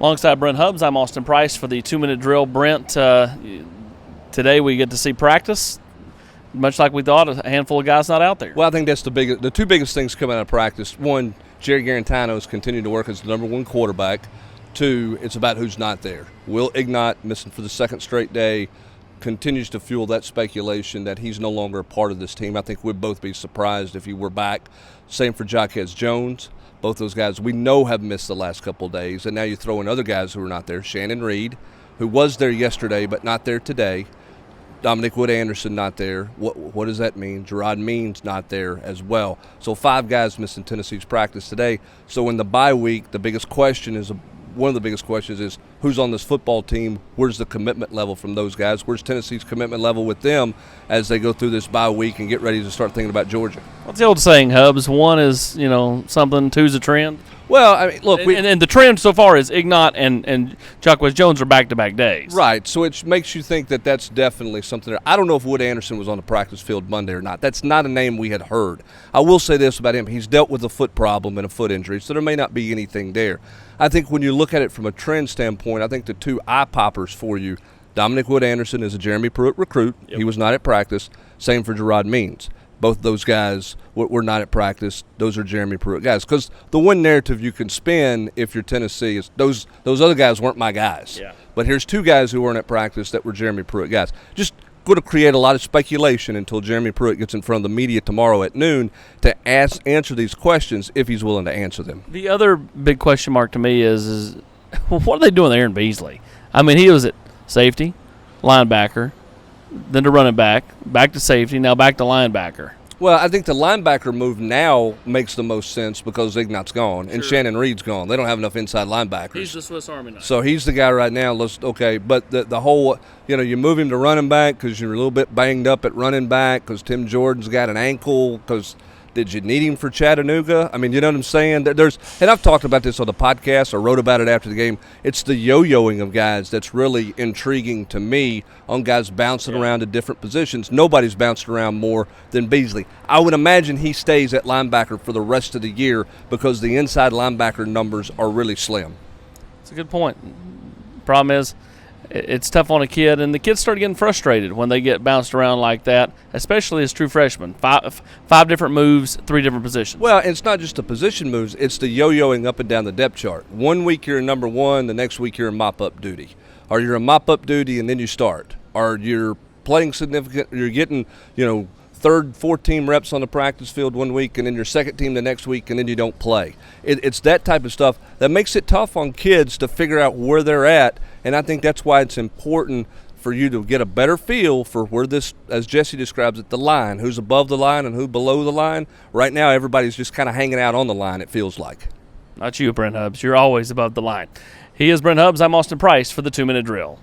Alongside Brent Hubbs, I'm Austin Price for the 2-minute drill. Brent, today we get to see practice. Much like we thought, a handful of guys not out there. Well, I think that's the two biggest things coming out of practice. One, Jerry Garantano has continued to work as the number one quarterback. Two, it's about who's not there. Will Ignont, missing for the second straight day, continues to fuel that speculation that he's no longer a part of this team. I think we'd both be surprised if he were back. Same for Jaquez Jones. Both those guys we know have missed the last couple of days, and now you throw in other guys who are not there. Shannon Reed, who was there yesterday but not there today. Dominic Wood-Anderson not there. What does that mean? Gerard Means not there as well. So 5 guys missing Tennessee's practice today. So in the bye week, one of the biggest questions is who's on this football team? Where's the commitment level from those guys? Where's Tennessee's commitment level with them as they go through this bye week and get ready to start thinking about Georgia? What's the old saying, Hubbs? 1 is, something, 2's a trend. Well, I mean, look. And the trend so far is Ignont and Jaquez Jones are back-to-back days. Right, so it makes you think that that's definitely something. I don't know if Wood-Anderson was on the practice field Monday or not. That's not a name we had heard. I will say this about him. He's dealt with a foot problem and a foot injury, so there may not be anything there. I think when you look at it from a trend standpoint, I think the two eye-poppers for you, Dominic Wood-Anderson is a Jeremy Pruitt recruit. Yep. He was not at practice. Same for Gerard Means. Both those guys were not at practice. Those are Jeremy Pruitt guys. Because the one narrative you can spin if you're Tennessee is those other guys weren't my guys. Yeah. But here's 2 guys who weren't at practice that were Jeremy Pruitt guys. Just going to create a lot of speculation until Jeremy Pruitt gets in front of the media tomorrow at noon to answer these questions if he's willing to answer them. The other big question mark to me is what are they doing there in Beasley? I mean, he was at safety, linebacker, then to running back to safety, now back to linebacker. Well, I think the linebacker move now makes the most sense because Ignott's gone and Shannon Reed's gone. They don't have enough inside linebackers. He's the Swiss Army knife. So he's the guy right now. But the whole, you move him to running back because you're a little bit banged up at running back because Tim Jordan's got an ankle because – did you need him for Chattanooga? I mean, you know what I'm saying? And I've talked about this on the podcast or wrote about it after the game. It's the yo-yoing of guys that's really intriguing to me on guys bouncing around to different positions. Nobody's bounced around more than Beasley. I would imagine he stays at linebacker for the rest of the year because the inside linebacker numbers are really slim. That's a good point. Problem is, it's tough on a kid, and the kids start getting frustrated when they get bounced around like that, especially as true freshmen. Five different moves, 3 different positions. Well, it's not just the position moves. It's the yo-yoing up and down the depth chart. One week you're in number 1, the next week you're in mop-up duty. Or you're in mop-up duty and then you start. Or you're playing significant – you're getting, 3rd, 4th team reps on the practice field one week and then your 2nd team the next week and then you don't play. It's that type of stuff that makes it tough on kids to figure out where they're at, and I think that's why it's important for you to get a better feel for where this, as Jesse describes it, the line, who's above the line and who below the line. Right now everybody's just kind of hanging out on the line, it feels like. Not you, Brent Hubbs. You're always above the line. He is Brent Hubbs. I'm Austin Price for the 2-minute drill.